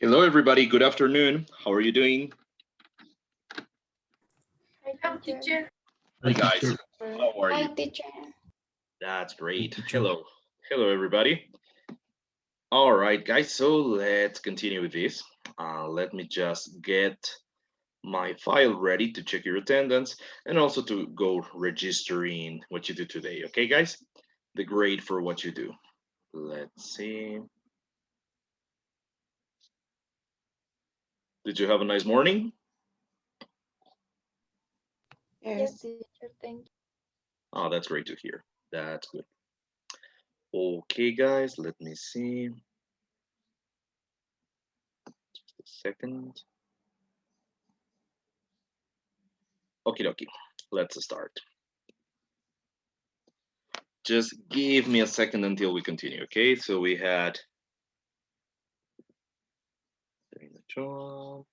Hello, everybody. Good afternoon. How are you doing? Hi, teacher. Hi, guys. How are you? Hi, teacher. That's great. Hello. Hello, everybody. All right, guys. So let's continue with this. Let me just get my file ready to check your attendance and also to go registering what you do today. Okay, guys? The grade for what you do. Let's see. Did you have a nice morning? Yes, teacher. Thank you. Oh, that's great to hear. That's good. Okay, guys, let me see. Just a second. Okie dokie. Let's start. Just give me a second until we continue, okay? So we had doing the job.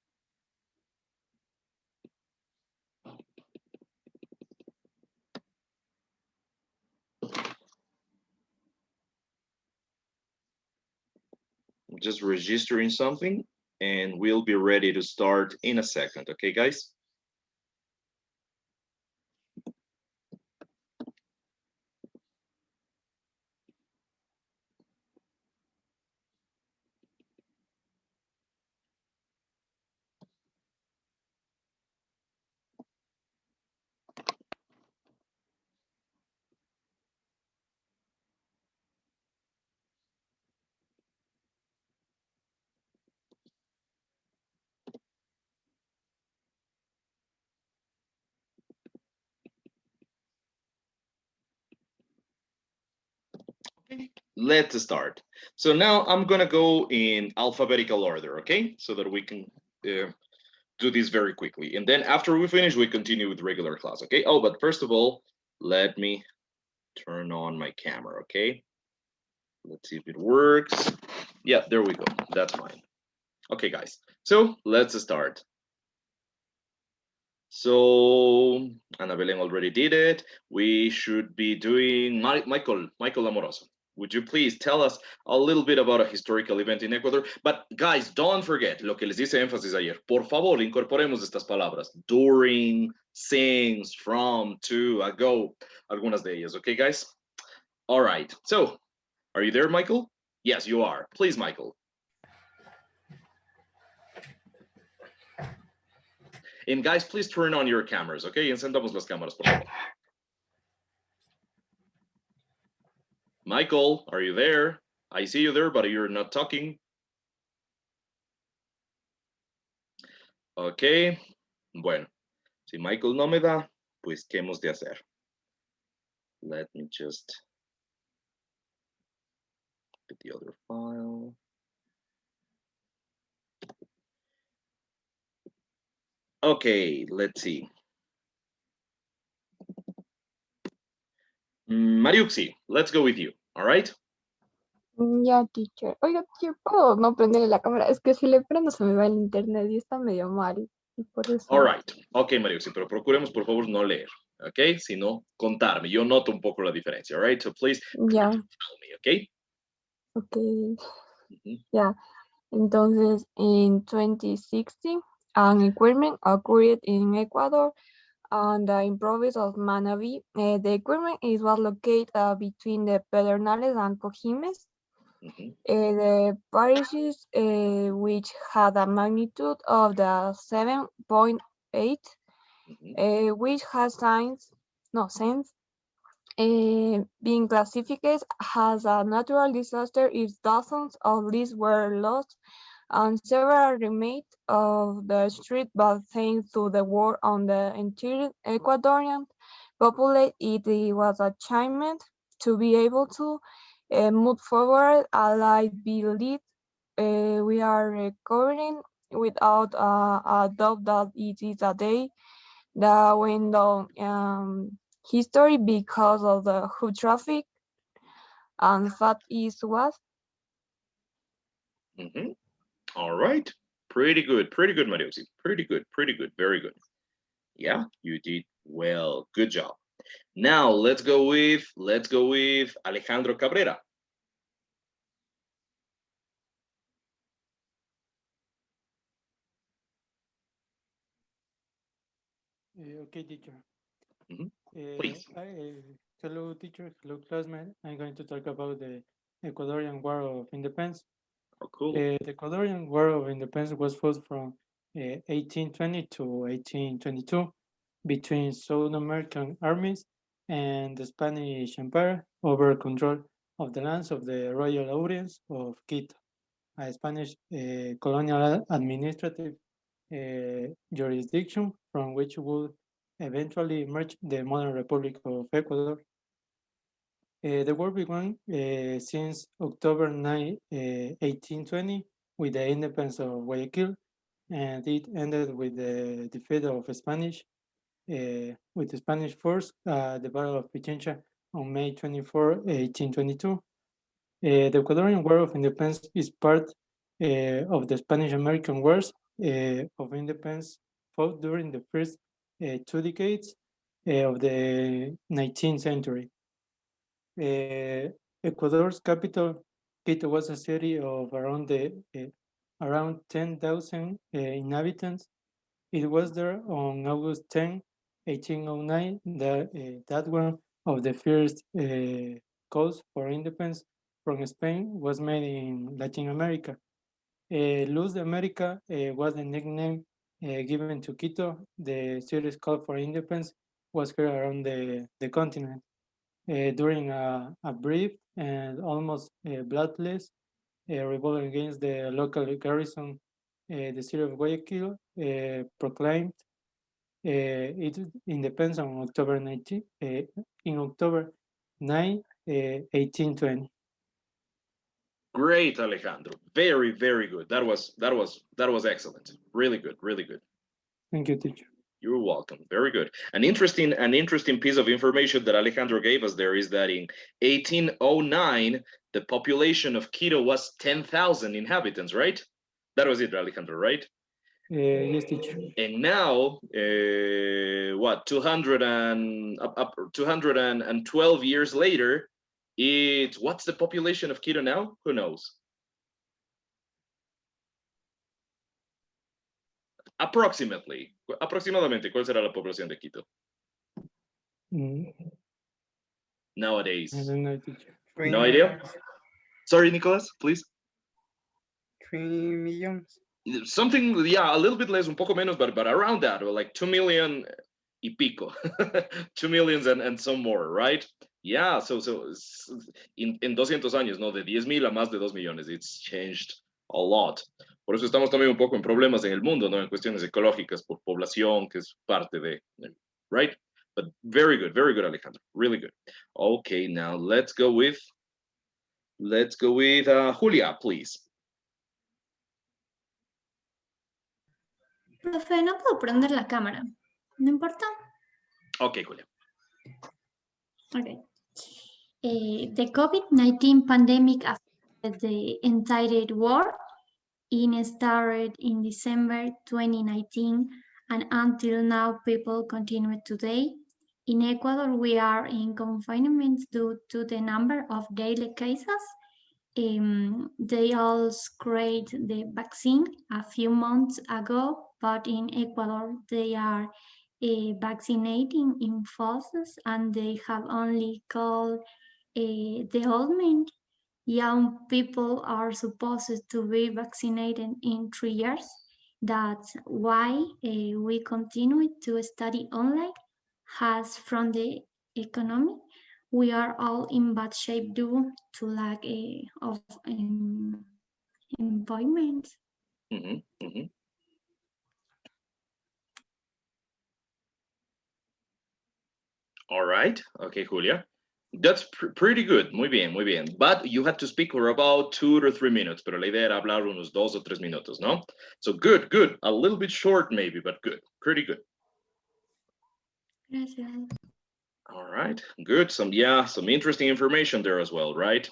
I'm just registering something and we'll be ready to start in a second, okay, guys? Let's start. So now I'm gonna go in alphabetical order, okay? So that we can do this very quickly. And then after we finish, we continue with regular class, okay? Oh, but first of all, let me turn on my camera, okay? Let's see if it works. Yeah, there we go. That's fine. Okay, guys. So let's start. So Ana Belén already did it. We should be doing Michael Amoroso. Would you please tell us a little bit about a historical event in Ecuador? But guys, don't forget lo que les hice énfasis ayer. Por favor, incorporemos estas palabras. During, since, from, to, ago. Algunas de ellas, okay, guys? All right. So, are you there, Michael? Yes, you are. Please, Michael. And guys, please turn on your cameras, okay? Encendamos las cámaras, por favor. Michael, are you there? I see you there, but you're not talking. Ok. Bueno, si Michael no me da, pues ¿qué hemos de hacer? Let me just get the other file. Okay, let's see. Mariuxi, let's go with you, all right? Ya, teacher. Oiga, teacher, ¿puedo no prenderle la cámara? Es que si le prendo se me va el internet y está medio mal. Y por eso. All right. Ok, Mariuxi, pero procuremos por favor no leer, ok? Sino contarme. Yo noto un poco la diferencia, all right? So please Ya. tell me, ok? Ok. Ya. Entonces, in 2016, an equipment occurred in Ecuador on the province of Manabí. The equipment was located between the Pedernales and Cojimes. The parishes, which had a magnitude of the 7.8, which has since being classified as a natural disaster if dozens of lives were lost and several remained of the street, but thanks to the war on the interior Ecuadorian populate, it was a achievement to be able to move forward. I believe we are recovering without a doubt that it is a day that went down history because of the foot traffic and fact is was. All right. Pretty good, Mariuxi. Pretty good, very good. Yeah, you did well. Good job. Now let's go with Alejandro Cabrera. Okay, teacher. Mhm. Please. Hello, teacher. Hello, classmate. I'm going to talk about the Ecuadorian War of Independence. Oh, cool. The Ecuadorian War of Independence was fought from 1820 to 1822 between South American armies and the Spanish Empire over control of the lands of the Royal Audience of Quito, a Spanish colonial administrative jurisdiction from which would eventually emerge the modern Republic of Ecuador. The war began since October 9, 1820, with the independence of Guayaquil, and it ended with the defeat of with the Spanish force, the Battle of Pichincha on May 24, 1822. The Ecuadorian War of Independence is part of the Spanish-American Wars of Independence fought during the first 2 decades of the 19th century. Ecuador's capital, Quito, was a city of around 10,000 inhabitants. It was there on August 10, 1809, that one of the first calls for independence from Spain was made in Latin America. Luz de America was the nickname given to Quito. The city's call for independence was heard around the continent. During a brief and almost bloodless revolt against the local garrison, the city of Guayaquil proclaimed its independence on October 19, in October 9, 1820. Great, Alejandro. Very, very good. That was excellent. Really good, really good. Thank you, teacher. You're welcome. Very good. An interesting piece of information that Alejandro gave us there is that in 1809, the population of Quito was 10,000 inhabitants, right? That was it, Alejandro, right? Yes, teacher. And now, what, 212 years later, what's the population of Quito now? Who knows? Aproximadamente, ¿cuál será la población de Quito nowadays? I don't know, teacher. No idea? Sorry, Nicholas, please. 3 millions. Something, yeah, a little bit less, un poco menos, but around that, or like 2 million y pico, 2 millions and some more, right? Yeah, so in 200 años, ¿no? De 10,000 a más de 2 millones, it's changed a lot. Por eso estamos también un poco en problemas en el mundo, ¿no? En cuestiones ecológicas, por población, que es parte de, right? But very good, Alejandro, really good. Okay, now let's go with Julia, please. Profe, no puedo prender la cámara. ¿No importa? Okay, Julia. Okay. The COVID-19 pandemic affected the entire world. It started in December 2019, and until now, people continue today. In Ecuador, we are in confinement due to the number of daily cases. They all create the vaccine a few months ago, but in Ecuador, they are vaccinating in phases, and they have only called the old men. Young people are supposed to be vaccinated in 3 years. That's why we continue to study online. As from the economy, we are all in bad shape due to lack of employment. All right. Okay, Julia. That's pretty good. Muy bien, muy bien. But you had to speak for about 2 to 3 minutes. Pero la idea era hablar unos 2 o 3 minutos, ¿no? So good, good. A little bit short maybe, but good. Pretty good. Gracias. All right, good. Some interesting information there as well, right?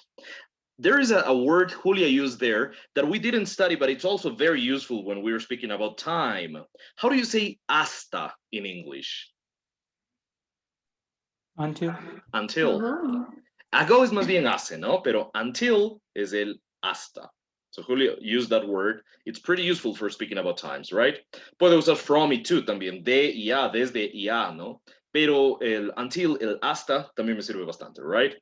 There is a word Julia used there that we didn't study, but it's also very useful when we were speaking about time. How do you say hasta in English? Until. Until. Ago es más bien hace, ¿no? Pero until es el hasta. So Julio used that word. It's pretty useful for speaking about times, right? Puede usar from y to también, de y a, desde y a, ¿no? Pero el until, el hasta también me sirve bastante, right?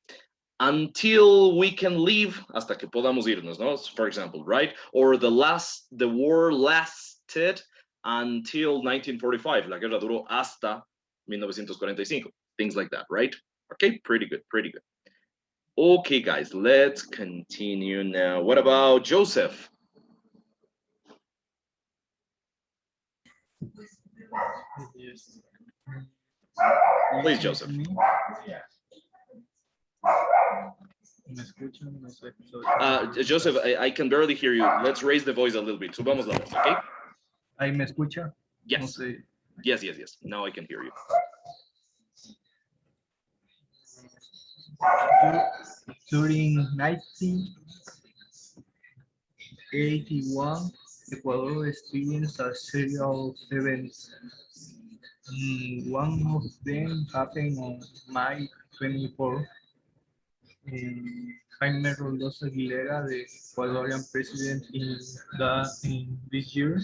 Until we can leave, hasta que podamos irnos, ¿no? For example, right? Or the war lasted until 1945. La guerra duró hasta 1945. Things like that, right? Okay, pretty good, pretty good. Okay, guys, let's continue now. What about Joseph? Please, Joseph. Joseph, I can barely hear you. Let's raise the voice a little bit. Subamos la voz, okay? ¿Ahí me escucha? Yes. No sé. Yes, yes, yes. Now I can hear you. During 1981, Ecuador experienced a series of events. One of them happened on May 24. Jaime Roldos Aguilera, the Ecuadorian president in this year,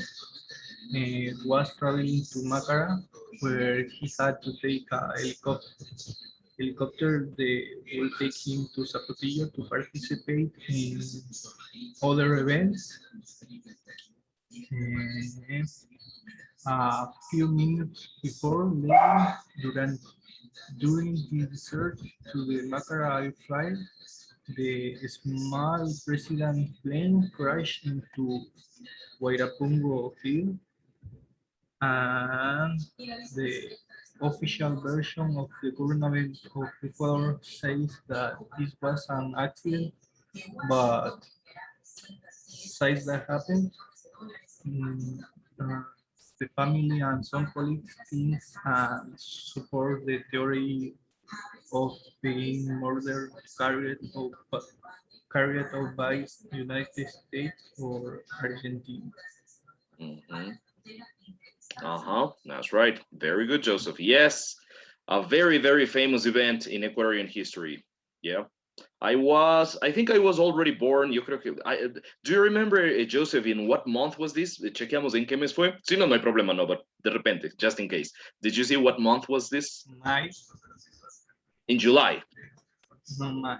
was traveling to Macara, where he had to take a helicopter. They will take him to Zapotillo to participate in other events. A few minutes before leaving, during the descent to the Macara flight, the small president plane crashed into Guairapungo field, and the official version of the government of Ecuador says that this was an accident, but besides that happened, the family and some colleagues think and support the theory of being murder carried out by the United States or Argentina. That's right. Very good, Joseph. Yes, a very, very famous event in Ecuadorian history. Yeah. I think I was already born. Yo creo que, do you remember, Joseph, in what month was this? Chequeamos en qué mes fue. Sí, no hay problema, no, but de repente, just in case. Did you see what month was this? May. In July. No,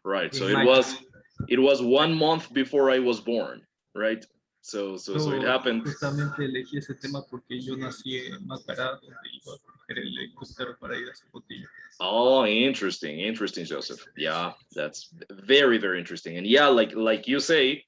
right. So it was 1 month before I was born, right? So it happened. Justamente elegí ese tema porque yo nací en Macará, donde iba a coger el helicóptero para ir a Zapotillo. Oh, interesting, Joseph. Yeah, that's very, very interesting. And yeah, like you say,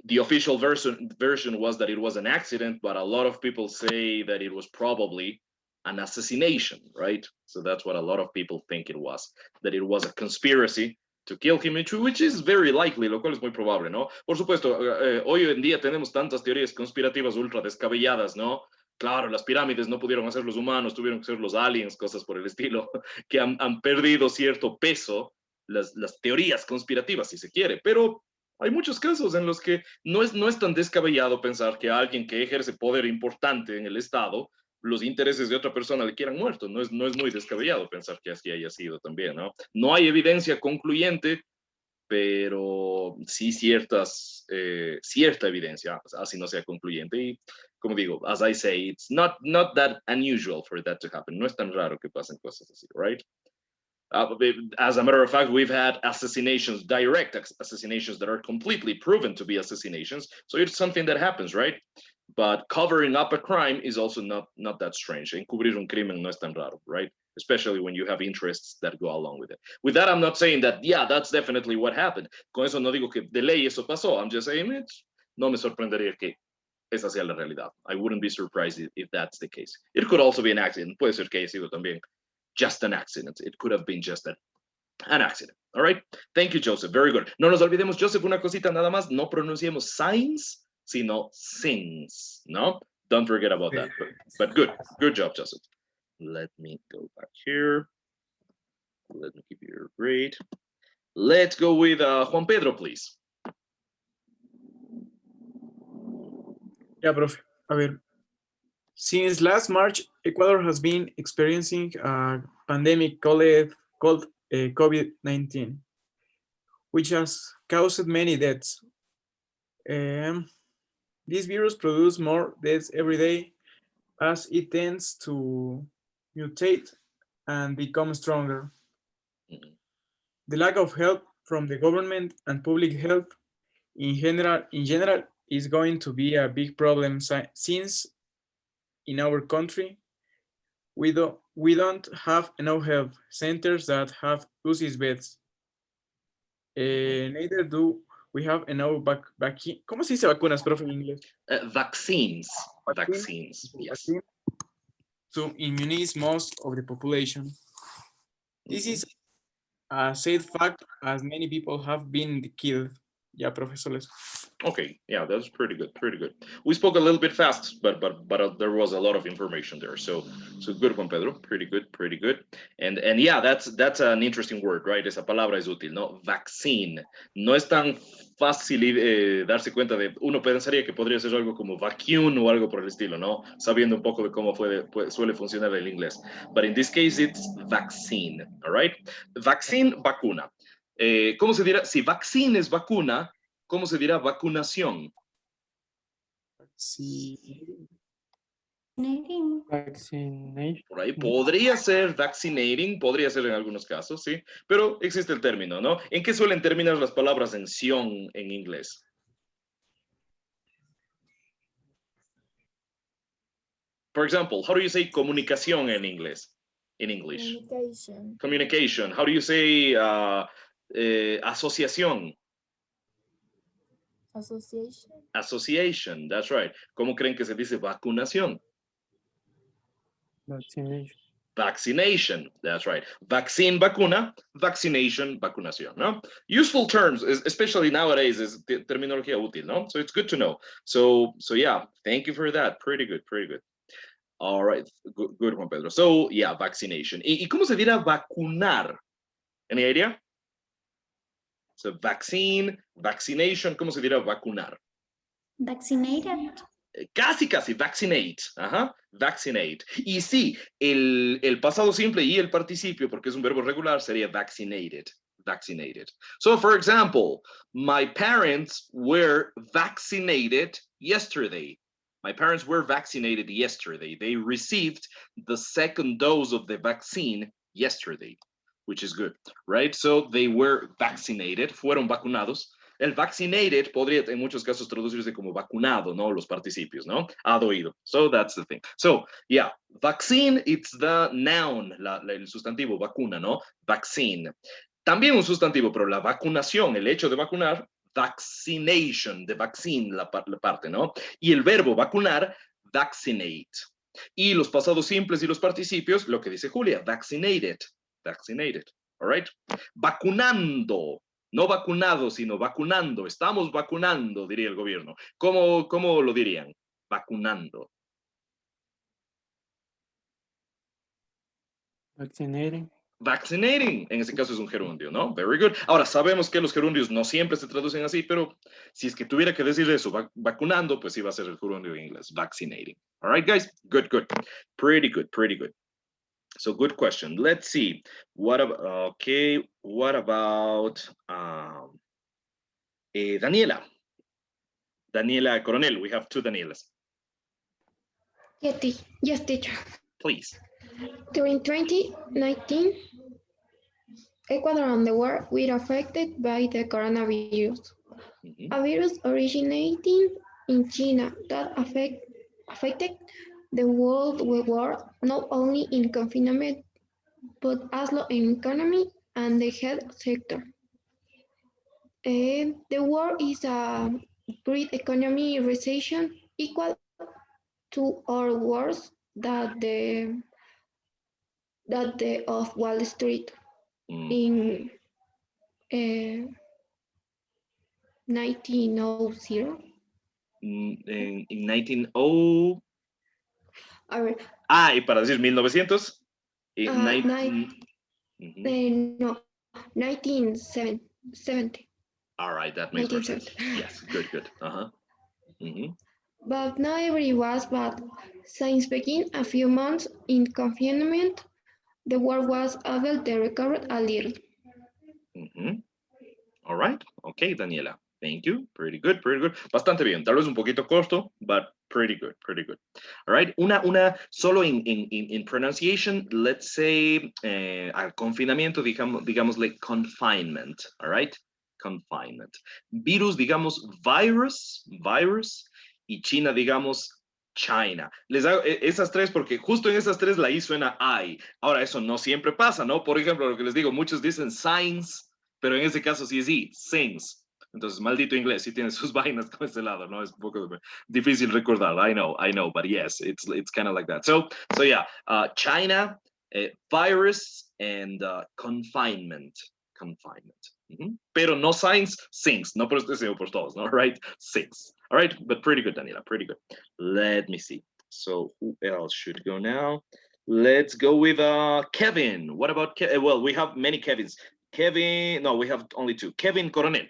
the official version was that it was an accident, but a lot of people say that it was probably an assassination, right? So that's what a lot of people think it was, that it was a conspiracy to kill him, which is very likely, lo cual es muy probable, ¿no? Por supuesto, hoy en día tenemos tantas teorías conspirativas ultra descabelladas, ¿no? Claro, las pirámides no pudieron hacer los humanos, tuvieron que ser los aliens, cosas por el estilo, que han perdido cierto peso las teorías conspirativas, si se quiere, pero hay muchos casos en los que no es tan descabellado pensar que alguien que ejerce poder importante en el Estado, los intereses de otra persona le quieran muerto. No es muy descabellado pensar que así haya sido también, ¿no? No hay evidencia concluyente, pero sí cierta evidencia, así no sea concluyente. Y como digo, as I say, it's not that unusual for that to happen. No es tan raro que pasen cosas así, right? As a matter of fact, we've had assassinations, direct assassinations that are completely proven to be assassinations. So it's something that happens, right? But covering up a crime is also not that strange. Encubrir un crimen no es tan raro, right? Especially when you have interests that go along with it. With that, I'm not saying that, yeah, that's definitely what happened. Con eso no digo que de ley eso pasó. I'm just saying no me sorprendería que esa sea la realidad. I wouldn't be surprised if that's the case. It could also be an accident. Puede ser que haya sido también just an accident. It could have been just an accident. All right. Thank you, Joseph. Very good. No nos olvidemos, Joseph, una cosita nada más. No pronunciemos signs, sino sings. No, don't forget about that. But good job, Joseph. Let me go back here. Let me keep you great. Let's go with Juan Pedro, please. Yeah, profe. A ver. Since last March, Ecuador has been experiencing a pandemic called COVID-19. which has caused many deaths. This virus produces more deaths every day as it tends to mutate and become stronger. Mhm. The lack of help from the government and public health in general is going to be a big problem since in our country we don't have enough health centers that have UCI beds. Neither do we have enough ¿Cómo se dice vacunas, profe, en inglés? Vaccines. Vaccine. Vaccines. Yes. Vaccine to immunize most of the population. This is a sad fact as many people have been killed. Yeah, professors. Okay, yeah, that's pretty good, pretty good. We spoke a little bit fast, but there was a lot of information there. So good, Juan Pedro, pretty good, pretty good. And yeah, that's an interesting word, right? Esa palabra es útil, ¿no? Vaccine. No es tan fácil darse cuenta de, uno pensaría que podría ser algo como vacuum o algo por el estilo, ¿no? Sabiendo un poco de cómo suele funcionar el inglés. But in this case, it's vaccine, all right? Vaccine, vacuna. ¿Cómo se dirá? Si vaccine es vacuna, ¿cómo se dirá vacunación? Sí. Vaccination. Por ahí podría ser vaccinating, podría ser en algunos casos, sí, pero existe el término, ¿no? ¿En qué suelen terminar las palabras en ción en inglés? For example, how do you say comunicación en inglés? In English. Communication. Communication. How do you say asociación? Association. Association, that's right. ¿Cómo creen que se dice vacunación? Vaccination. Vaccination, that's right. Vaccine, vacuna, vaccination, vacunación, ¿no? Useful terms, especially nowadays, is terminología útil, ¿no? So it's good to know. So yeah, thank you for that. Pretty good, pretty good. All right, good, Juan Pedro. So yeah, vaccination. ¿Y cómo se dirá vacunar? Any idea? So vaccine, vaccination, ¿cómo se dirá vacunar? Vaccinated. Casi, vaccinate. Ajá, vaccinate. Y sí, el pasado simple y el participio, porque es un verbo regular, sería vaccinated. Vaccinated. So, for example, my parents were vaccinated yesterday. My parents were vaccinated yesterday. They received the second dose of the vaccine yesterday, which is good, right? So they were vaccinated, fueron vacunados. El vaccinated podría en muchos casos traducirse como vacunado, ¿no? Los participios, ¿no? Ad oído. So that's the thing. So, yeah, vaccine, it's the noun, el sustantivo, vacuna, ¿no? Vaccine. También un sustantivo, pero la vacunación, el hecho de vacunar, vaccination, de vaccine, la parte, ¿no? Y el verbo vacunar, vaccinate. Y los pasados simples y los participios, lo que dice Julia, vaccinated, vaccinated, all right? Vacunando. No vacunado, sino vacunando. Estamos vacunando, diría el gobierno. ¿Cómo lo dirían? Vacunando. Vaccinating. Vaccinating, en ese caso es un gerundio, ¿no? Very good. Ahora, sabemos que los gerundios no siempre se traducen así, pero si es que tuviera que decir eso, vacunando, pues sí va a ser el gerundio en inglés, vaccinating. All right, guys? Good, good. Pretty good, pretty good. So good question. Let's see. What about Daniela? Daniela Coronel. We have two Danielas. Yes, teacher. Please. During 2019, Ecuador and the world were affected by the coronavirus, a virus originating in China that affected the world world, not only in confinement, but also in economy and the health sector. The world is a great economy recession equal to or worse than the of Wall Street in 1900. In 1900. A ver. Y para decir 1900. No, 1970. All right, that makes more sense. Yes, good. But not every was bad. Since beginning a few months in confinement, the world was able to recover a little. All right. Okay, Daniela. Thank you. Pretty good, pretty good. Bastante bien. Tal vez un poquito corto, but pretty good, pretty good. All right. Una solo in pronunciation, let's say al confinamiento, digamos like confinement. All right. Confinement. Virus, digamos virus, y China, digamos China. Les hago esas tres porque justo en esas tres la I suena I. Ahora, eso no siempre pasa, ¿no? Por ejemplo, lo que les digo, muchos dicen signs, pero en ese caso sí es I, sings. Entonces, maldito inglés, sí tiene sus vainas con ese lado, ¿no? Es un poco difícil recordar. I know, but yes, it's kind of like that. So yeah, China, virus, and confinement. Pero no signs, sings. No por usted, sino por todos, no? Right? Sings. All right, but pretty good, Daniela, pretty good. Let me see. So who else should go now? Let's go with Kevin. What about well, we have many Kevins. Kevin, no, we have only two. Kevin Coronel.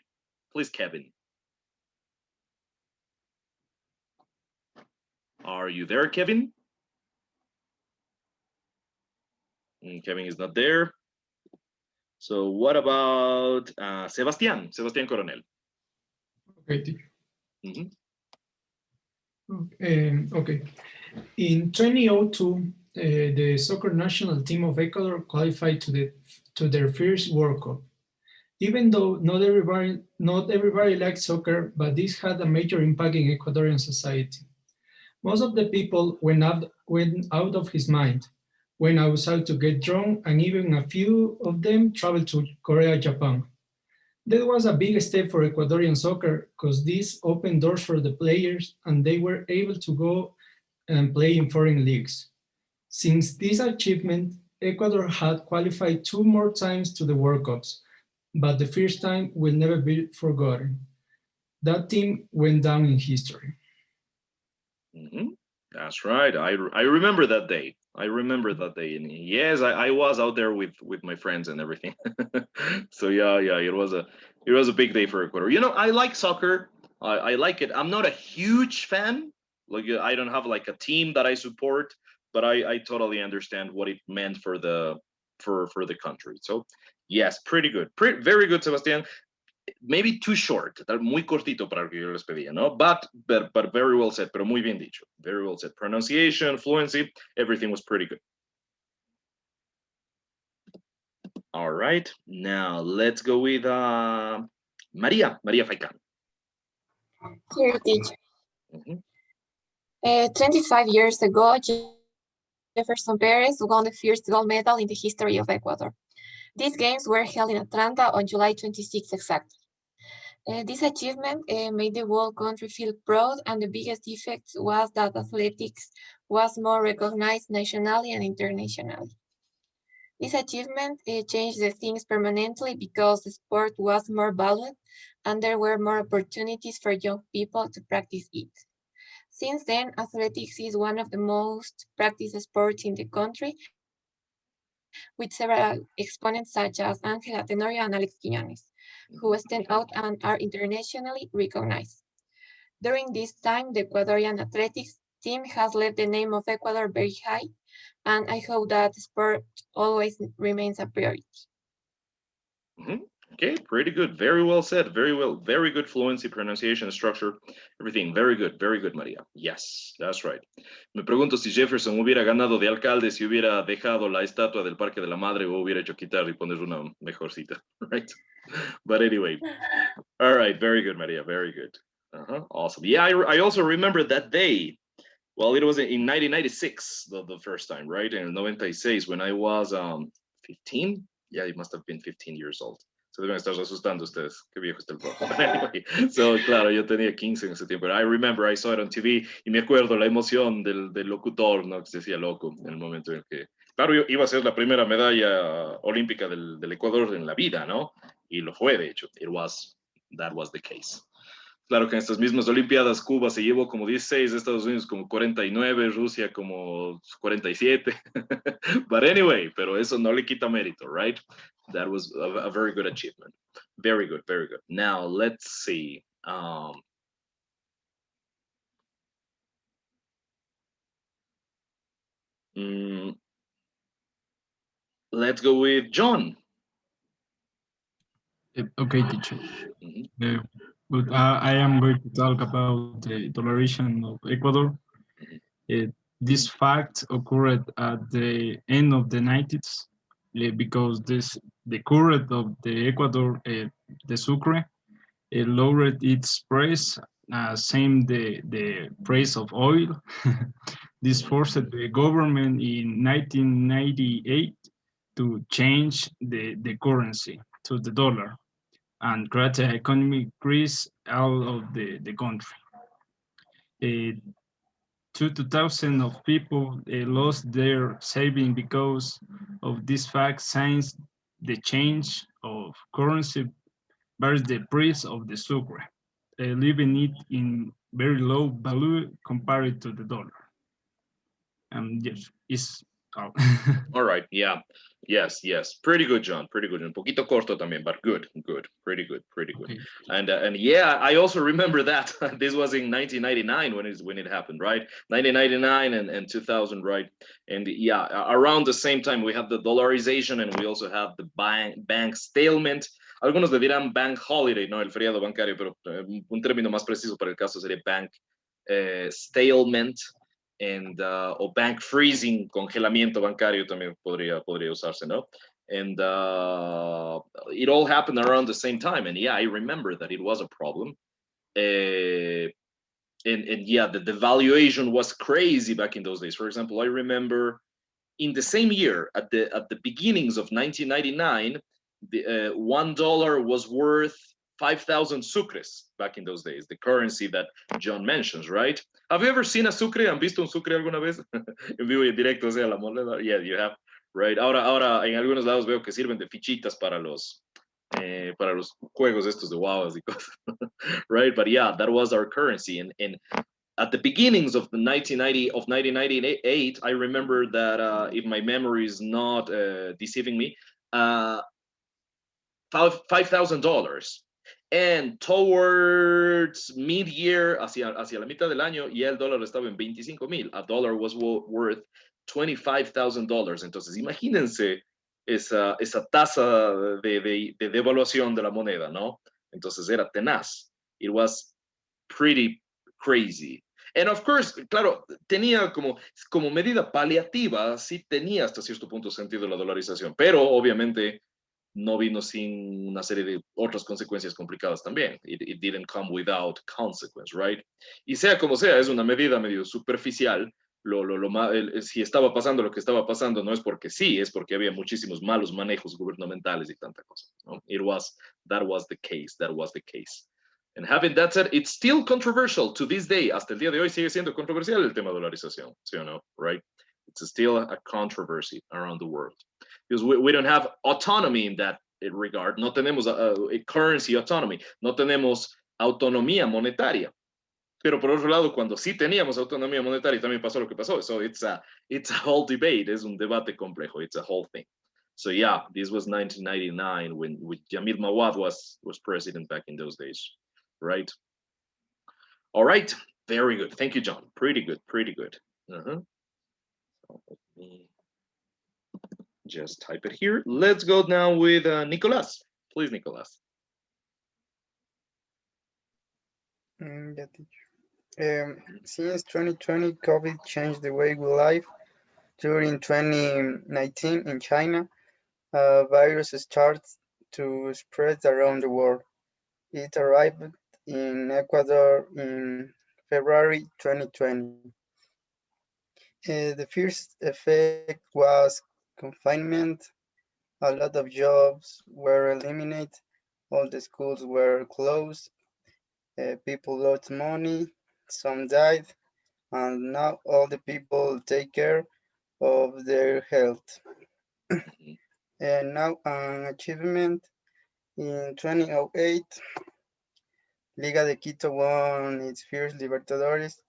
Please, Kevin. Are you there, Kevin? Kevin is not there. So what about Sebastián? Sebastián Coronel. Okay, teacher. Mm-hmm. Okay. In 2002, the soccer national team of Ecuador qualified to their first World Cup. Even though not everybody likes soccer, but this had a major impact in Ecuadorian society. Most of the people went out of his mind, went outside to get drunk, and even a few of them traveled to Korea, Japan. That was a big step for Ecuadorian soccer because this opened doors for the players and they were able to go and play in foreign leagues. Since this achievement, Ecuador had qualified 2 more times to the World Cups, but the first time will never be forgotten. That team went down in history. That's right. I remember that day. I remember that day. And yes, I was out there with my friends and everything. So yeah, it was a big day for Ecuador. You know, I like soccer. I like it. I'm not a huge fan. Like I don't have like a team that I support, but I totally understand what it meant for the country. So yes, pretty good. Very good, Sebastián. Maybe too short, muy cortito para lo que yo les pedía, ¿no? But very well said, pero muy bien dicho. Very well said. Pronunciation, fluency, everything was pretty good. All right, now let's go with Maria Faikan. Here, teacher. 25 years ago, Jefferson Perez won the first gold medal in the history of Ecuador. These games were held in Atlanta on July 26 exactly. This achievement made the whole country feel proud, and the biggest effect was that athletics was more recognized nationally and internationally. This achievement changed the things permanently because the sport was more valued and there were more opportunities for young people to practice it. Since then, athletics is one of the most practiced sports in the country, with several exponents such as Ángela Tenorio and Alex Quiñones, who stand out and are internationally recognized. During this time, the Ecuadorian athletics team has left the name of Ecuador very high, and I hope that sport always remains a priority. Okay, pretty good. Very well said. Very good fluency, pronunciation, structure, everything. Very good, María. Yes, that's right. Me pregunto si Jefferson hubiera ganado de alcalde, si hubiera dejado la estatua del Parque de la Madre o hubiera hecho quitar y poner una mejorcita, right? But anyway, all right, very good, María, very good. Awesome. Yeah, I also remember that day. Well, it was in 1996, the first time, right? In 96, when I was 15. Yeah, it must have been 15 years old. Se deben estar asustando ustedes. Qué viejo está el profe. Anyway, so, claro, yo tenía 15 en ese tiempo. But I remember I saw it on TV y me acuerdo la emoción del locutor, ¿no? Que se decía loco en el momento en el que... Claro, iba a ser la primera medalla olímpica del Ecuador en la vida, ¿no? Y lo fue, de hecho. That was the case. Claro que en estas mismas Olimpiadas Cuba se llevó como 16, Estados Unidos como 49, Rusia como 47. But anyway, pero eso no le quita mérito, right? That was a very good achievement. Very good, very good. Now, let's see. Let's go with John. Okay, teacher. Mhm. But I am going to talk about the dollarization of Ecuador. This fact occurred at the end of the 90s because the current of the Ecuador, the Sucre, lowered its price, same the price of oil. This forced the government in 1998 to change the currency to the dollar and create an economic crisis out of the country. 2,000 of people lost their saving because of this fact since the change of currency varies the price of the sucre, leaving it in very low value compared to the dollar. Yes, it's all. All right. Yeah. Yes. Pretty good, John. Pretty good. Un poquito corto también, but good. Pretty good. Okay. And yeah, I also remember that this was in 1999 when it happened, right? 1999 and 2000, right? And yeah, around the same time we have the dollarization and we also have the bank stalemate. Algunos le dirán bank holiday, no, el feriado bancario, pero un término más preciso para el caso sería bank stalemate. And o bank freezing, congelamiento bancario también podría usarse, ¿no? And it all happened around the same time. And yeah, I remember that it was a problem. And yeah, the valuation was crazy back in those days. For example, I remember in the same year, at the beginnings of 1999, the $1 was worth 5,000 sucres back in those days, the currency that John mentions, right? Have you ever seen a sucre? ¿Han visto un sucre alguna vez? En vivo y en directo, o sea, la moneda. Yeah, you have, right? Ahora en algunos lados veo que sirven de fichitas para los juegos estos de guavas y cosas, right? But yeah, that was our currency. And at the beginnings of the 1998, I remember that if my memory is not deceiving me, $5,000. And towards mid-year, hacia la mitad del año, ya el dólar estaba en 25,000. A dollar was worth $25,000. Entonces, imagínense esa tasa de devaluación de la moneda, ¿no? Entonces, era tenaz. It was pretty crazy. And of course, claro, tenía como medida paliativa, sí tenía hasta cierto punto sentido la dolarización, pero obviamente no vino sin una serie de otras consecuencias complicadas también. It didn't come without consequence, right? Y sea como sea, es una medida medio superficial. Si estaba pasando lo que estaba pasando, no es porque sí, es porque había muchísimos malos manejos gubernamentales y tanta cosa, ¿no? That was the case. And having that said, it's still controversial to this day. Hasta el día de hoy sigue siendo controversial el tema de dolarización, ¿sí o no? Right? It's still a controversy around the world. Because we don't have autonomy in that regard. No tenemos a currency autonomy. No tenemos autonomía monetaria. Pero por otro lado, cuando sí teníamos autonomía monetaria, también pasó lo que pasó. So it's a whole debate. Es un debate complejo. It's a whole thing. So yeah, this was 1999 when Jamil Mawad was president back in those days, right? All right, very good. Thank you, John. Pretty good. So let me just type it here. Let's go now with Nicolas. Please, Nicolas. Yeah, teacher. Since 2020, COVID changed the way we live. During 2019 in China, a virus started to spread around the world. It arrived in Ecuador in February 2020. The first effect was confinement. A lot of jobs were eliminated. All the schools were closed. People lost money. Some died. And now all the people take care of their health. And now an achievement. In 2008, Liga de Quito won its first Libertadores,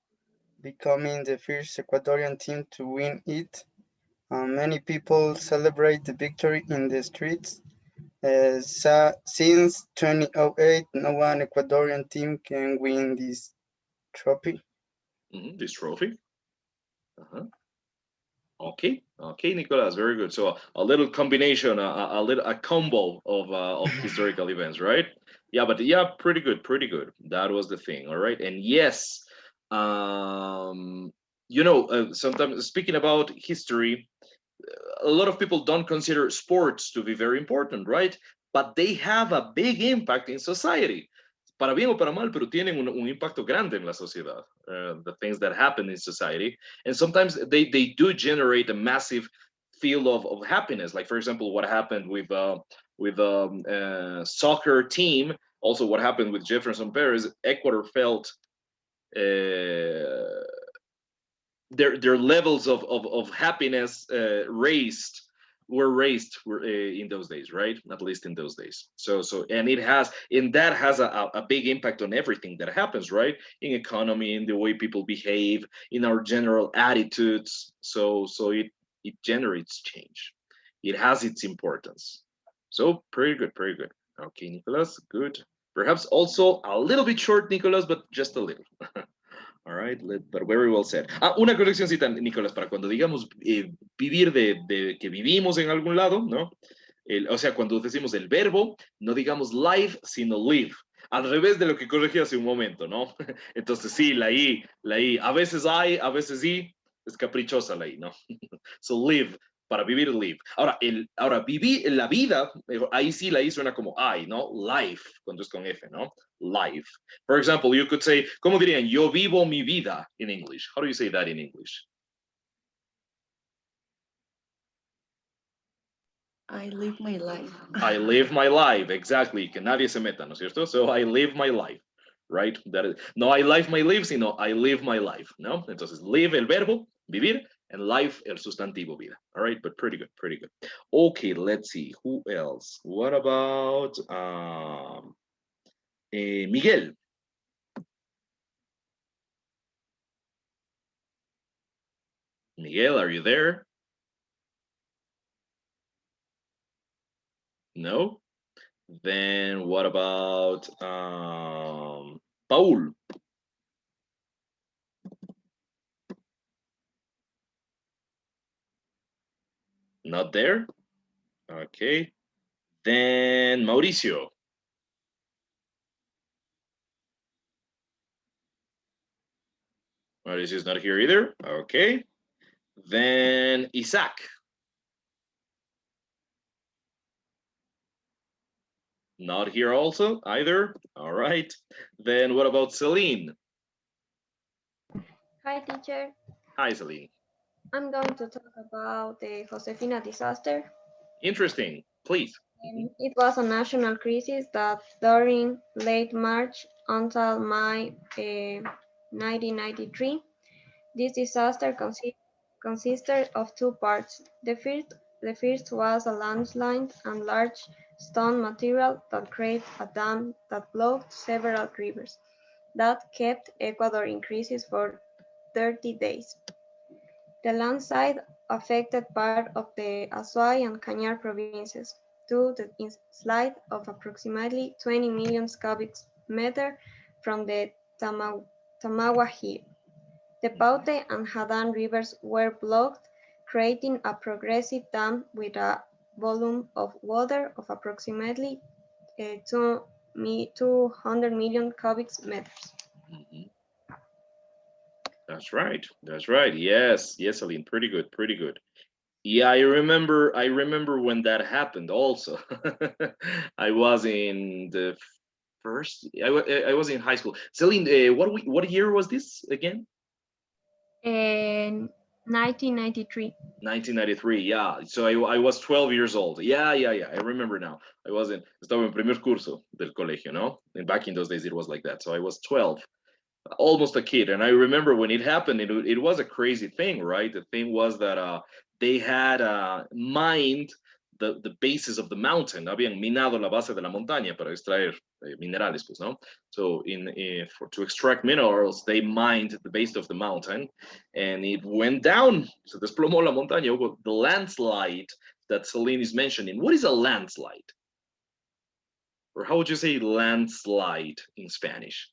becoming the first Ecuadorian team to win it. Many people celebrate the victory in the streets. Since 2008, no one Ecuadorian team can win this trophy. This trophy. Okay, okay, Nicolas, very good. So a little combination, a combo of historical events, right? Yeah, but yeah, pretty good, pretty good. That was the thing, all right. And yes, sometimes speaking about history, a lot of people don't consider sports to be very important, right? But they have a big impact in society. Para bien o para mal, pero tienen un impacto grande en la sociedad, the things that happen in society. And sometimes they do generate a massive feel of happiness. Like, for example, what happened with soccer team, also what happened with Jefferson Perez, Ecuador felt their levels of happiness were raised in those days, right? At least in those days. So and that has a big impact on everything that happens, right? In economy, in the way people behave, in our general attitudes. So it generates change. It has its importance. So pretty good, pretty good. Okay, Nicolas, good. Perhaps also a little bit short, Nicolas, but just a little. All right, but very well said. Una correccióncita, Nicolás, para cuando digamos vivir de que vivimos en algún lado, ¿no? O sea, cuando decimos el verbo, no digamos live, sino live. Al revés de lo que corregí hace un momento, ¿no? Entonces sí, la I, a veces hay, a veces I, es caprichosa la I, ¿no? So live, para vivir, live. Ahora vivir en la vida, ahí sí la I suena como I, ¿no? Life, cuando es con F, ¿no? Life. For example, you could say, ¿cómo dirían? Yo vivo mi vida in English. How do you say that in English? I live my life. I live my life, exactly. Que nadie se meta, ¿no es cierto? So I live my life, right? That is, no I live my life, sino I live my life, ¿no? Entonces, live el verbo, vivir, and life el sustantivo vida. All right, but pretty good, pretty good. Okay, let's see. Who else? What about Miguel? Miguel, are you there? No? Then what about Paul? Not there? Okay. Then Mauricio. Mauricio is not here either. Okay. Then Isaac. Not here also either. All right. Then what about Celine? Hi, teacher. Hi, Celine. I'm going to talk about the Josefina disaster. Interesting. Please. It was a national crisis that during late March until May 1993. This disaster consisted of two parts. The first was a landslide and large stone material that created a dam that blocked several rivers that kept Ecuador in crisis for 30 days. The landslide affected part of the Azuay and Cañar provinces to the slide of approximately 20 million cubic meters from the Tamagua Hill. The Paute and Hadan rivers were blocked, creating a progressive dam with a volume of water of approximately 200 million cubic meters. Mm-hmm. That's right. That's right. Yes, yes, Aline. Pretty good. Pretty good. Yeah, I remember when that happened also. I was in the I was in high school. Celine, what year was this again? In 1993. 1993, yeah. So I was 12 years old. Yeah. I remember now. Estaba en primer curso del colegio, ¿no? And back in those days, it was like that. So I was 12, almost a kid. And I remember when it happened, it was a crazy thing, right? The thing was that they had mined the bases of the mountain. Habían minado la base de la montaña para extraer minerales, pues, ¿no? So to extract minerals, they mined the base of the mountain, and it went down. Se desplomó la montaña. The landslide that Celine is mentioning. What is a landslide? Or how would you say landslide in Spanish?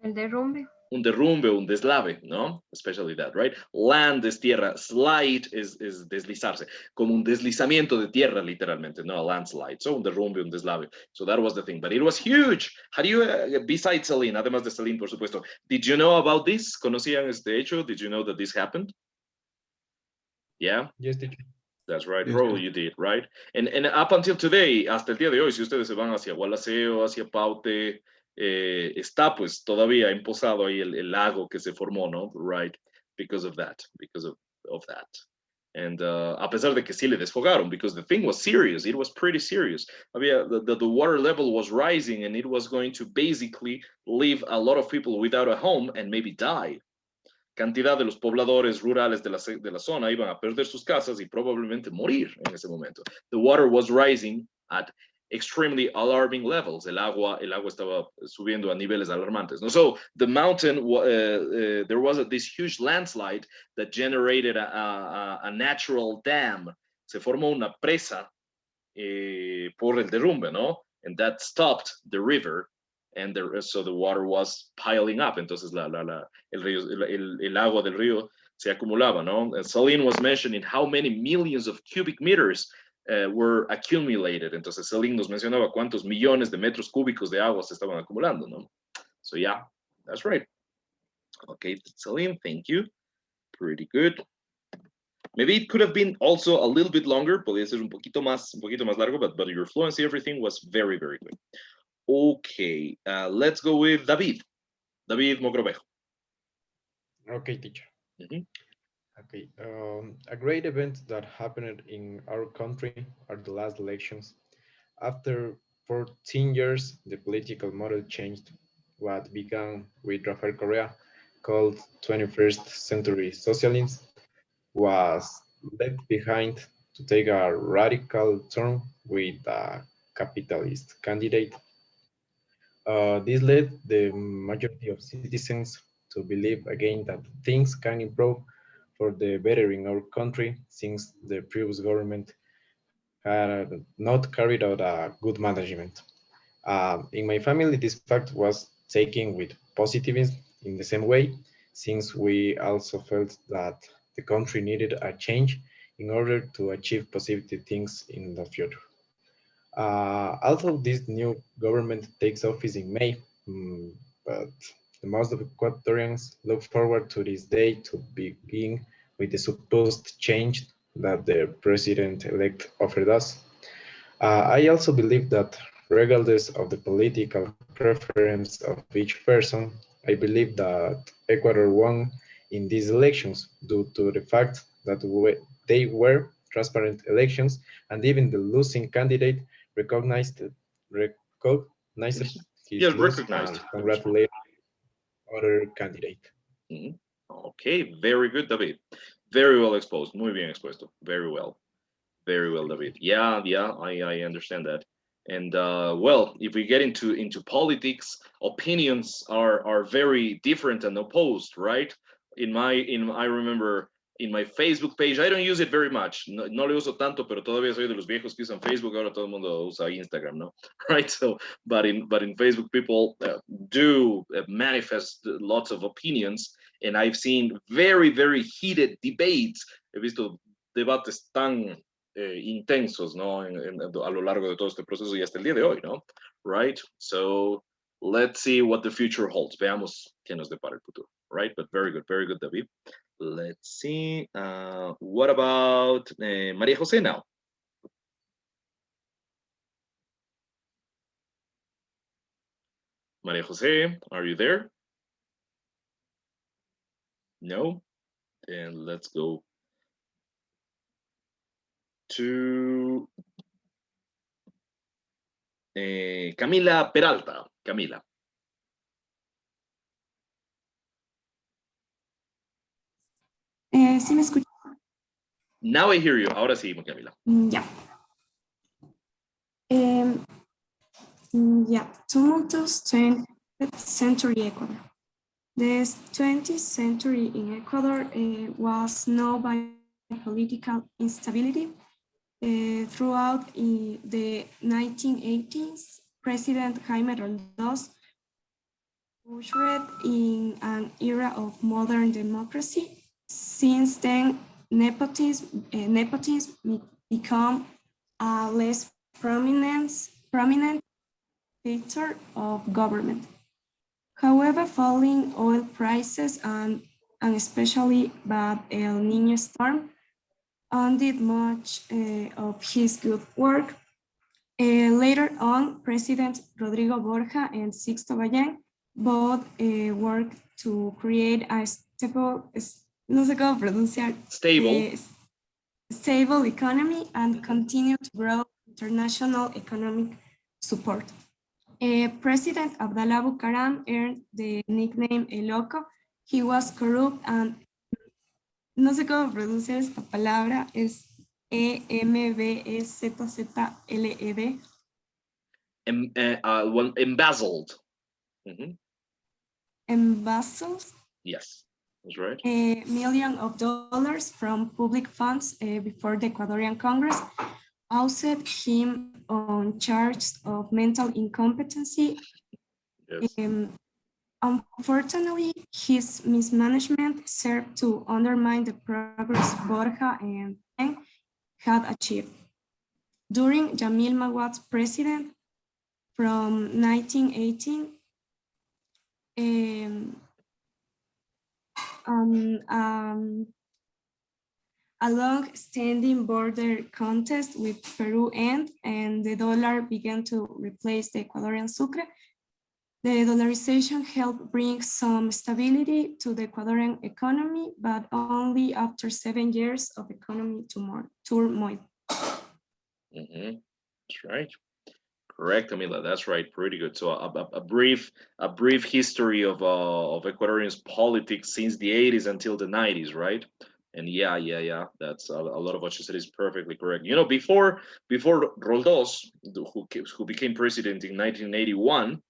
El derrumbe. Un derrumbe, un deslave, ¿no? Especially that, right? Land es tierra, slide es deslizarse, como un deslizamiento de tierra, literalmente, no a landslide. So un derrumbe, un deslave. So that was the thing, but it was huge. How do you, besides Celine, además de Celine, por supuesto, did you know about this? ¿Conocían este hecho? Did you know that this happened? Yeah? Yes, teacher. That's right, Yes, probably you did, right? And up until today, hasta el día de hoy, si ustedes se van hacia Gualaceo, hacia Paute, está pues todavía emposado ahí el lago que se formó, ¿no? Right, because of that, of that. And a pesar de que sí le desfogaron, because the thing was serious, it was pretty serious. Había, the water level was rising and it was going to basically leave a lot of people without a home and maybe die. Cantidad de los pobladores rurales de la zona iban a perder sus casas y probablemente morir en ese momento. The water was rising at extremely alarming levels. El agua estaba subiendo a niveles alarmantes. No? So the mountain, there was this huge landslide that generated a natural dam. Se formó una presa por el derrumbe, ¿no? And that stopped the river. And so the water was piling up. Entonces el agua del río se acumulaba, ¿no? And Celine was mentioning how many millions of cubic meters were accumulated. Entonces Celine nos mencionaba cuántos millones de metros cúbicos de agua se estaban acumulando, ¿no? So yeah, that's right. Okay, Celine, thank you. Pretty good. Maybe it could have been also a little bit longer. Podría ser un poquito más largo, but your fluency, everything was very, very good. Okay, let's go with David. David Mogrovejo. Okay, teacher. Mm-hmm. Okay, a great event that happened in our country are the last elections. After 14 years, the political model changed. What began with Rafael Correa, called 21st century socialism, was left behind to take a radical turn with a capitalist candidate. This led the majority of citizens to believe again that things can improve for the better in our country, since the previous government had not carried out a good management. In my family, this fact was taken with positivism in the same way, since we also felt that the country needed a change in order to achieve positive things in the future. Although this new government takes office in May, but the most of Ecuadorians look forward to this day to begin with the supposed change that the president-elect offered us. I also believe that regardless of the political preference of each person, I believe that Ecuador won in these elections due to the fact that they were transparent elections, and even the losing candidate recognized his loss and congratulated other candidate. Mm-hmm. Okay, very good, David. Very well exposed. Muy bien expuesto. Very well, David. Yeah, I understand that. And well, if we get into politics, opinions are very different and opposed, right? I remember in my Facebook page, I don't use it very much. No lo uso tanto, pero todavía soy de los viejos que usan Facebook. Ahora todo el mundo usa Instagram, ¿no? Right? So, but in Facebook, people do manifest lots of opinions, and I've seen very, very heated debates. He visto debates tan intensos, ¿no? A lo largo de todo este proceso y hasta el día de hoy, ¿no? Right? So let's see what the future holds. Veamos qué nos depara el futuro. Right? But very good, David. Let's see. What about Maria Jose now? Maria Jose, are you there? No? And let's go to Camila Peralta. Camila. ¿Sí me escucha? Now I hear you. Ahora sí, Camila. Ya. Tumultuous 20th century Ecuador. The 20th century in Ecuador was known by political instability. Throughout the 1980s, President Jaime Roldós ushered in an era of modern democracy. Since then, nepotism become a less prominent feature of government. However, falling oil prices and especially bad El Niño storm undid much of his good work. Later on, President Rodrigo Borja and Sixto Ballén both worked to create a stable, no sé cómo pronunciar, stable economy and continue to grow international economic support. President Abdallah Bucaram earned the nickname El Loco. He was corrupt and no sé cómo pronunciar esta palabra, es EMBEZZLED. Embezzled. Embezzled. Yes, that's right. $1 million from public funds before the Ecuadorian Congress, ousted him on charges of mental incompetency. Yes. Unfortunately, his mismanagement served to undermine the progress Borja and Ballén had achieved. During Jamil Mawad's presidency from 1918, a long-standing border contest with Peru ended, and the dollar began to replace the Ecuadorian sucre. The dollarization helped bring some stability to the Ecuadorian economy, but only after 7 years of economic turmoil. That's right. Correct, Camila. That's right. Pretty good. So a brief history of Ecuadorian politics since the 80s until the 90s, right? And yeah. That's a lot of what you said is perfectly correct. You know, before Roldós, who became president in 1981,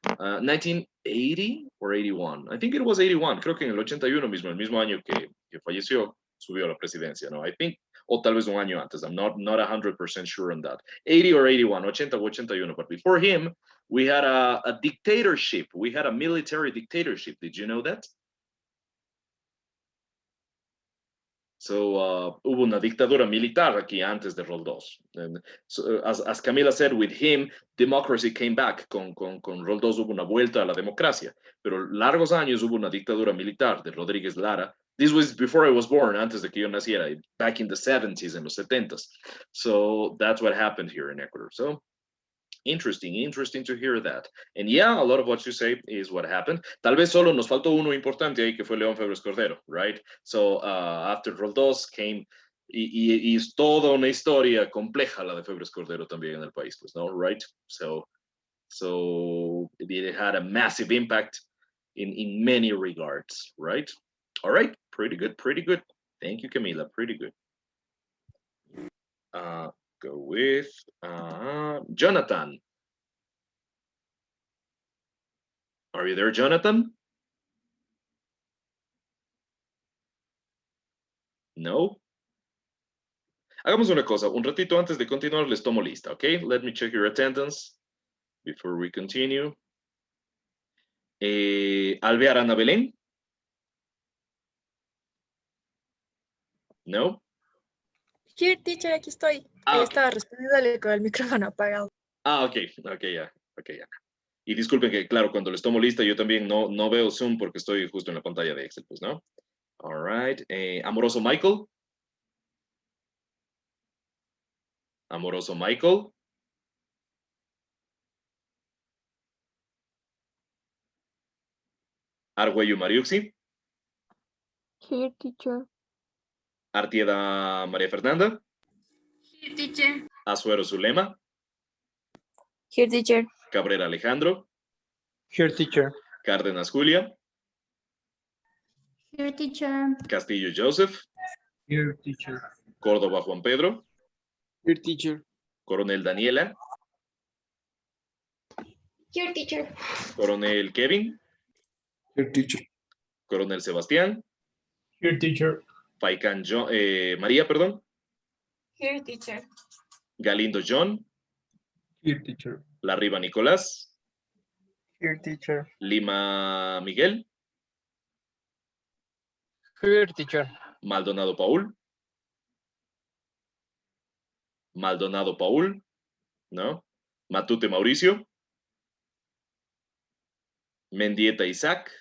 1980 or 81, I think it was 81. Creo que en el 81 mismo, el mismo año que falleció, subió a la presidencia, no? I think, o tal vez un año antes. I'm not 100% sure on that. 80 or 81, 80 o 81. But before him, we had a dictatorship. We had a military dictatorship. Did you know that? So hubo una dictadura militar aquí antes de Roldós. And so, as Camila said, with him, democracy came back. Con Roldós hubo una vuelta a la democracia. Pero largos años hubo una dictadura militar de Rodríguez Lara. This was before I was born, antes de que yo naciera, back in the 70s and los 70s. So that's what happened here in Ecuador. So interesting to hear that. And yeah, a lot of what you say is what happened. Tal vez solo nos faltó uno importante ahí que fue León Febres Cordero, right? So after Roldós came, y es toda una historia compleja la de Febres Cordero también en el país, pues, no, right? So it had a massive impact in many regards, right? All right, pretty good. Thank you, Camila, pretty good. Go with Jonathan. Are you there, Jonathan? No. Hagamos una cosa, un ratito antes de continuar les tomo lista, okay? Let me check your attendance before we continue. Alvear Ana Belén? No? Here, teacher, aquí estoy. Estaba respondiéndole con el micrófono apagado. Ok, ya. Y disculpen que, claro, cuando les tomo lista, yo también no veo Zoom porque estoy justo en la pantalla de Excel, pues, ¿no? All right. Amoroso Michael. Amoroso Michael. Argüello Mariuxi. Here, teacher. Artieda María Fernanda. Here, teacher. Azuero Zulema. Here, teacher. Cabrera Alejandro. Here, teacher. Cárdenas Julia. Here, teacher. Castillo Joseph. Here, teacher. Córdoba Juan Pedro. Here, teacher. Coronel Daniela. Here, teacher. Coronel Kevin. Here, teacher. Coronel Sebastián. Here, teacher. Paicán María, perdón. Here, teacher. Galindo John. Here, teacher. Larriba Nicolás. Here, teacher. Lima Miguel. Here, teacher. Maldonado Paul. Maldonado Paul. No. Matute Mauricio. Mendieta Isaac.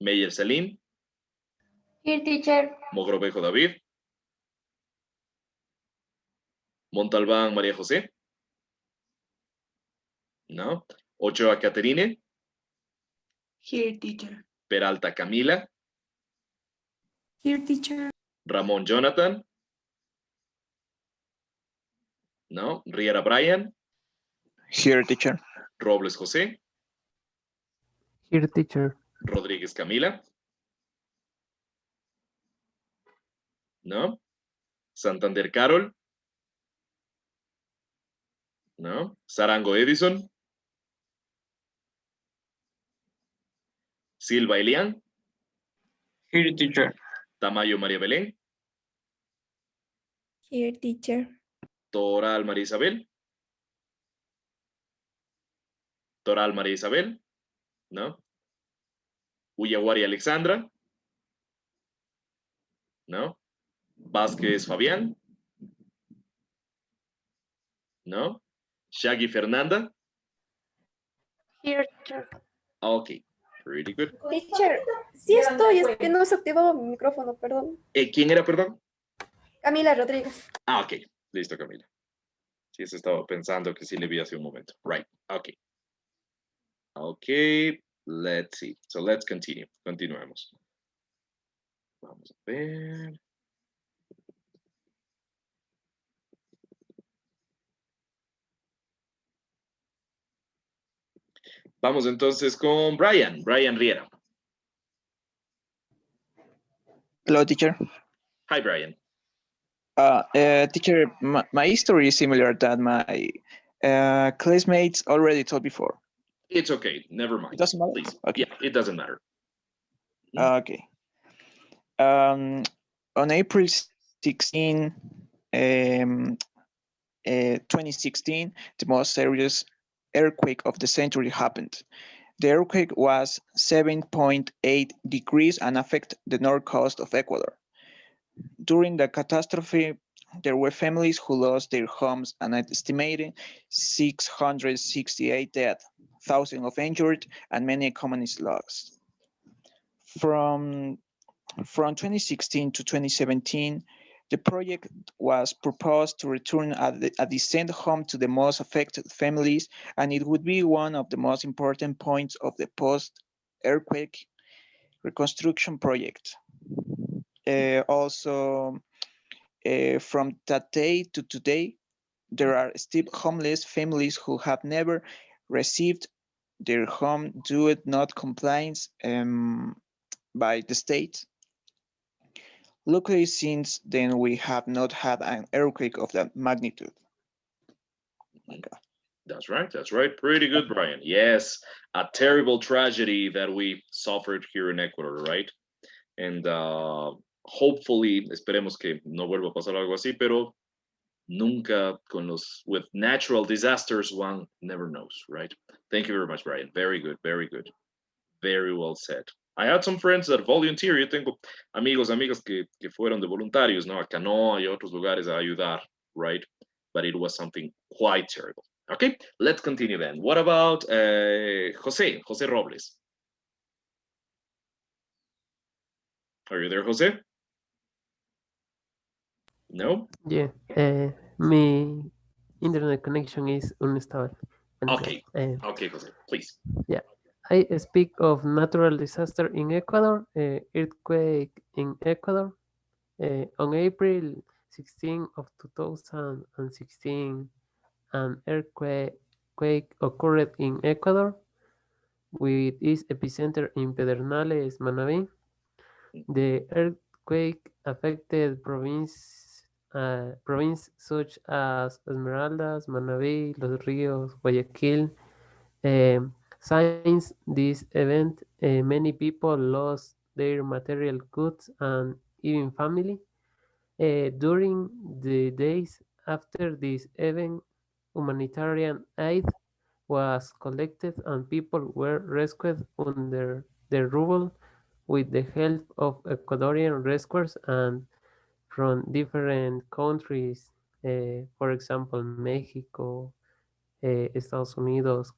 Meyer Salim. Here, teacher. Mogrovejo David. Montalbán María José. No. Ochoa Caterine. Here, teacher. Peralta Camila. Here, teacher. Ramón Jonathan. No. Riera Brian. Here, teacher. Robles José. Here, teacher. Rodríguez Camila. No. Santander Carol. No. Sarango Edison. Silva Elian. Here, teacher. Tamayo María Belén. Here, teacher. Toral María Isabel. Toral María Isabel. No. Uyaguari Alexandra. No. Vázquez Fabián. No. Shaggy Fernanda. Here, teacher. Ok. Pretty good. Teacher, sí estoy, es que no se activó mi micrófono, perdón. ¿Quién era, perdón? Camila Rodríguez. Ah, ok. Listo, Camila. Sí, eso estaba pensando que sí le vi hace un momento. Right. Ok. Ok. Let's see. So let's continue. Continuemos. Vamos a ver. Vamos entonces con Brian. Brian Riera. Hello, teacher. Hi, Brian. Teacher, my history is similar that my classmates already told before. It's okay. Never mind. It doesn't matter? Please. Okay. Yeah, it doesn't matter. Okay. On April 16, 2016, the most serious earthquake of the century happened. The earthquake was 7.8 degrees and affected the north coast of Ecuador. During the catastrophe, there were families who lost their homes and an estimated 668 dead, thousands of injured, and many economies lost. From 2016 to 2017, the project was proposed to return a decent home to the most affected families, and it would be one of the most important points of the post-earthquake reconstruction project. Also, from that day to today, there are still homeless families who have never received their home due to not compliance by the state. Luckily, since then, we have not had an earthquake of that magnitude. That's right. That's right. Pretty good, Brian. Yes, a terrible tragedy that we suffered here in Ecuador, right? And hopefully, esperemos que no vuelva a pasar algo así, pero nunca with natural disasters, one never knows, right? Thank you very much, Brian. Very good, very good. Very well said. I had some friends that volunteer. Yo tengo amigos, amigas que fueron de voluntarios, ¿no? A Canoa y a otros lugares a ayudar, right? But it was something quite terrible. Okay, let's continue then. What about Jose Robles? Are you there, Jose? No? Yeah. My internet connection is unstable. Okay. Okay, Jose, please. Yeah. I speak of natural disaster in Ecuador, earthquake in Ecuador. On April 16 of 2016, an earthquake occurred in Ecuador with its epicenter in Pedernales, Manabí. The earthquake affected provinces such as Esmeraldas, Manabí, Los Ríos, Guayaquil. Since this event, many people lost their material goods and even family. During the days after this event, humanitarian aid was collected and people were rescued under the rubble with the help of Ecuadorian rescuers and from different countries, for example, Mexico, Estados Unidos,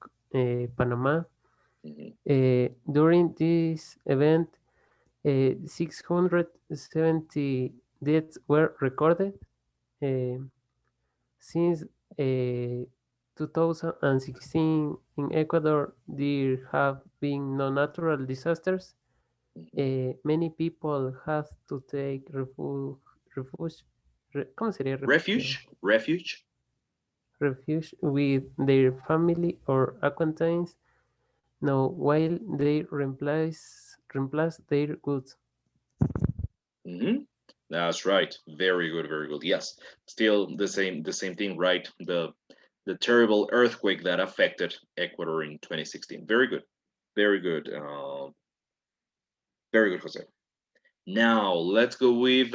Panama. During this event, 670 deaths were recorded. Since 2016 in Ecuador, there have been no natural disasters. Many people have to take ¿cómo sería Refuge refuge with their family or acquaintance now while they replace their goods. That's right. Very good, very good. Yes, still the same thing, right? The terrible earthquake that affected Ecuador in 2016. Very good, very good, very good, Jose. Now let's go with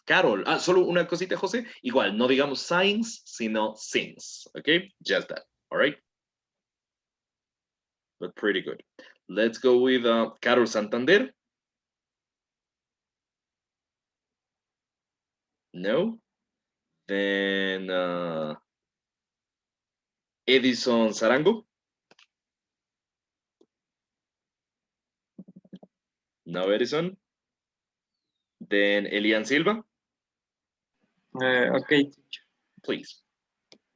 Carol. Solo una cosita, Jose. Igual, no digamos signs, sino sings. Okay, just that. All right. But pretty good. Let's go with Carol Santander. No. Then Edison Sarango. No, Edison. Then Elian Silva. Okay, teacher. Please.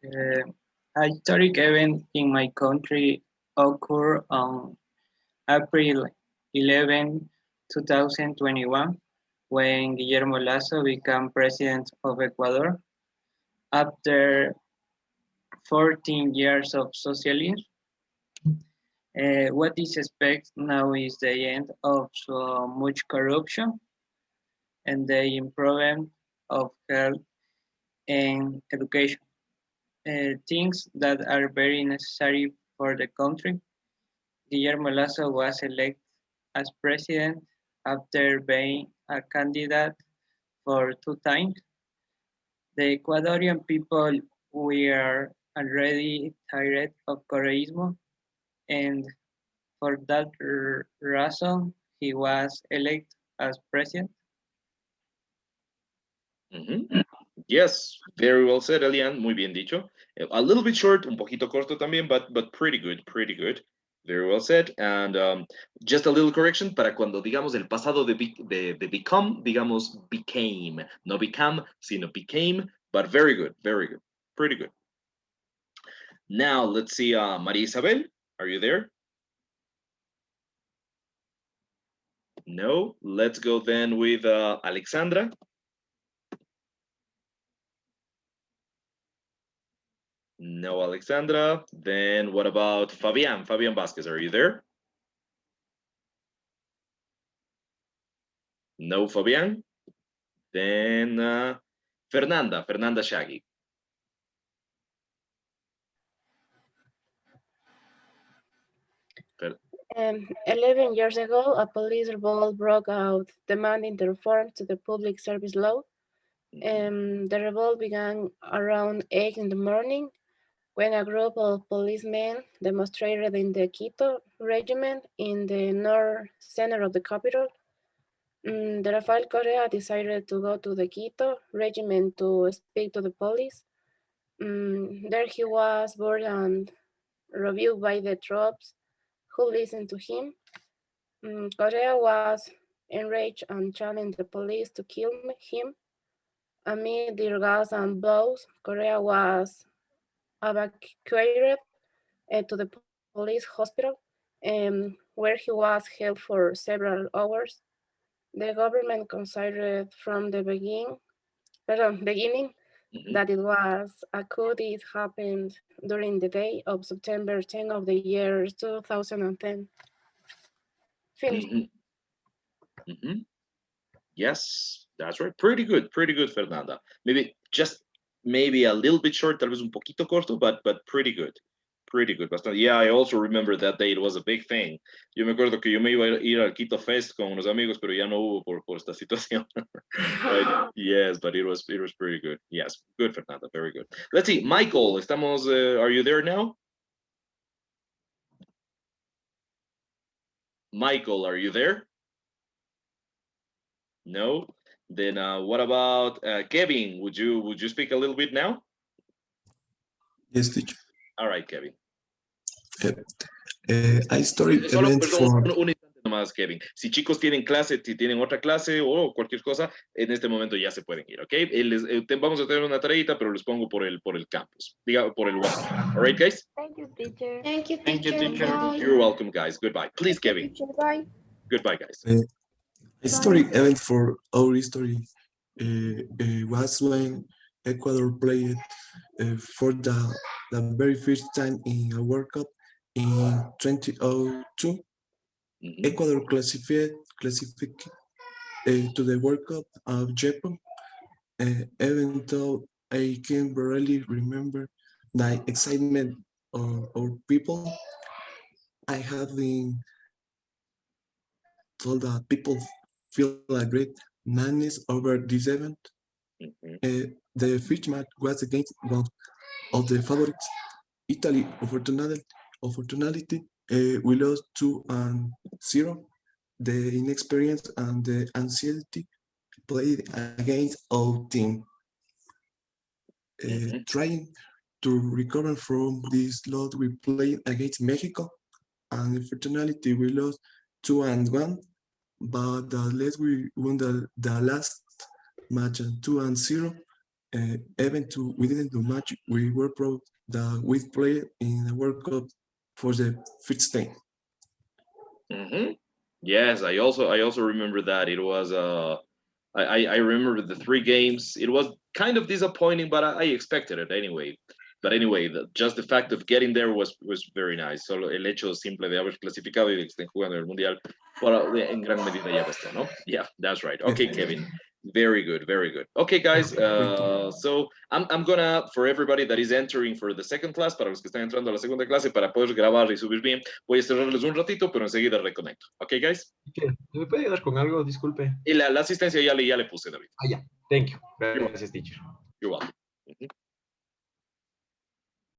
A historic event in my country occurred on April 11, 2021, when Guillermo Lasso became president of Ecuador. After 14 years of socialism, what is expected now is the end of so much corruption and the improvement of health and education, things that are very necessary for the country. Guillermo Lasso was elected as president after being a candidate for 2 times. The Ecuadorian people were already tired of correísmo, and for that reason, he was elected as president. Yes, very well said, Elian. Muy bien dicho. A little bit short, un poquito corto también, but pretty good, pretty good. Very well said. And just a little correction, para cuando digamos el pasado de become, digamos became. No become, sino became, but very good, pretty good. Now, let's see, Maria Isabel, are you there? No, let's go then with Alexandra. No, Alexandra. Then what about Fabian? Fabian Vasquez, are you there? No, Fabian. Then Fernanda Shaggy. Fer 11 years ago, a police revolt broke out, demanding the reform to the public service law. The revolt began around 8 in the morning when a group of policemen demonstrated in the Quito regiment in the north center of the capital. Rafael Correa decided to go to the Quito regiment to speak to the police. There he was bored and reviewed by the troops who listened to him. Correa was enraged and challenged the police to kill him. Amid tear gas and blows, Correa was evacuated to the police hospital, where he was held for several hours. The government considered from the beginning that it was a coup. It happened during the day of September 10 of the year 2010. Finished. Yes, that's right. Pretty good, Fernanda. Maybe a little bit short, tal vez un poquito corto, but pretty good. Pretty good. Bastante. Yeah, I also remember that day. It was a big thing. Yo me acuerdo que yo me iba a ir al Quito Fest con unos amigos, pero ya no hubo por esta situación. Right? Yes, but it was pretty good. Yes, good, Fernanda. Very good. Let's see, Michael. Are you there now? Michael, are you there? No. Then what about Kevin? Would you speak a little bit now? Yes, teacher. All right, Kevin. Historic Solo, event perdón, for un instante nomás, Kevin. Si chicos tienen clase, si tienen otra clase o cualquier cosa, en este momento ya se pueden ir, ¿ok? Vamos a tener una tareita, pero les pongo por el campus, diga, por el WhatsApp. All right, guys? Thank you, teacher. Thank you, Thank you, teacher. Bye. You're welcome, guys. Goodbye. Please, Kevin. Teacher, bye. Goodbye, guys. historic event for our history was when Ecuador played for the very first time in a World Cup in 2002. Ecuador classified to the World Cup of Japan. Even though I can barely remember the excitement of our people, I have been told that people feel a great madness over this event. The first match was against one of the favorites, Italy. Unfortunately, we lost 2-0. The inexperience and the anxiety played against our team. Trying to recover from this loss, we played against Mexico, and unfortunately we lost 2-1. But at least we won the last match 2-0. Even though we didn't do much, we were proud that we played in the World Cup for the first time. Yes, I also remember that. It was I remember the 3 games. It was kind of disappointing, but I expected it anyway. But anyway, just the fact of getting there was very nice. Solo el hecho simple de haber clasificado y de que estén jugando el mundial, bueno, en gran medida ya bastó, ¿no? Yeah, that's right. Okay, Kevin. Very good, very good. Okay, guys. So I'm gonna, for everybody that is entering for the second class, para los que están entrando a la segunda clase, para poder grabar y subir bien, voy a cerrarles un ratito, pero enseguida reconecto. Okay, guys. ¿Me puede ayudar con algo? Disculpe. Y la asistencia ya le puse, David. Ya. Thank you. Gracias, teacher. You're welcome.